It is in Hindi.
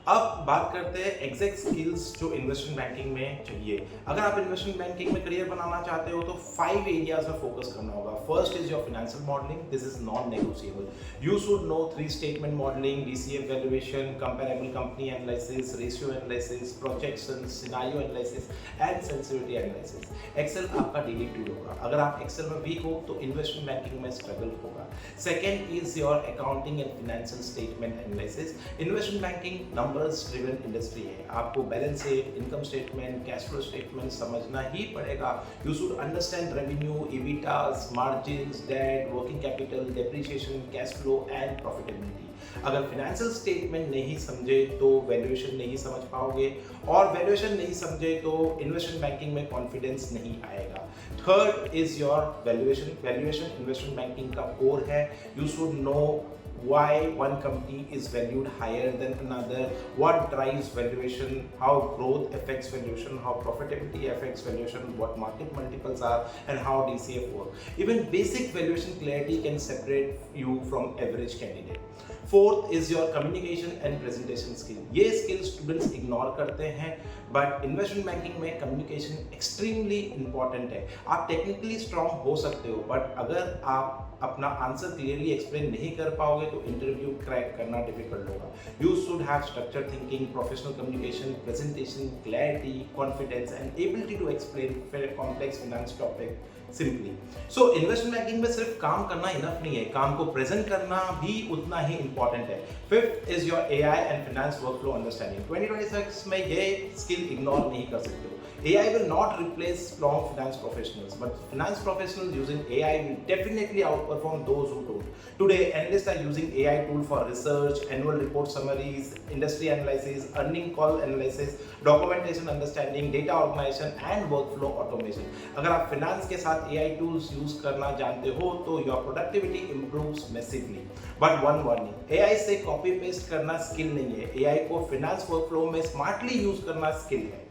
अब बात करते हैं एग्जैक्ट स्किल्स जो इन्वेस्टमेंट बैंकिंग में चाहिए। अगर आप इन्वेस्टमेंट बैंकिंग में करियर बनाना चाहते हो तो 5 एरियाज में फोकस करना होगा। First is your financial modelling, this is non negotiable. You should know 3 statement modelling, DCF valuation, comparable company analysis, ratio analysis, projection, scenario analysis and sensitivity analysis. Excel आपका डेली टूल होगा। अगर आप एक्सेल में वीक हो तो इन्वेस्टमेंट बैंकिंग में स्ट्रगल होगा। Second is your accounting and financial statement analysis. Investment banking numbers driven industry है। आपको balance sheet, income statement, cash flow statement समझना ही पड़ेगा। You should understand revenue, EBITDAs, margins, debt, working capital, depreciation, cash flow and profitability. अगर फाइनेंशियल स्टेटमेंट नहीं समझे तो वैल्यूएशन नहीं समझ पाओगे, और वैल्यूएशन नहीं समझे तो इन्वेस्टमेंट बैंकिंग में कॉन्फिडेंस नहीं आएगा। Third is your valuation. Valuation investment banking का कोर है। You should no why one company is valued higher than another, what drives valuation, how growth affects valuation, how profitability affects valuation, what market multiples are, and how DCF work. Even basic valuation clarity can separate you from average candidate. Fourth is your communication and presentation skill. ये skills students ignore करते हैं, but investment banking में communication extremely important है। आप technically strong हो सकते हो, but अगर आप अपना आंसर क्लियरली एक्सप्लेन नहीं कर पाओगे तो इंटरव्यू क्रैक करना डिफिकल्ट होगा। You should have structured thinking, professional communication, presentation, clarity, confidence and ability to explain complex finance topic simply. So investment banking में सिर्फ काम करना इनफ नहीं है, काम को प्रेजेंट करना भी उतना ही इंपॉर्टेंट है। Fifth is your AI and finance workflow understanding. 2026 में ये स्किल इग्नोर नहीं कर सकते हो। AI will not replace strong finance professionals, but finance professionals using AI will definitely outperform those who don't. Today, analysts are using AI tool for research, annual report summaries, industry analysis, earning call analysis, documentation understanding, data organization, and workflow automation. अगर आप finance के साथ AI tools use करना जानते हो तो your productivity improves massively. But one warning, AI से copy paste करना skill नहीं है, AI को finance workflow में smartly use करना skill है।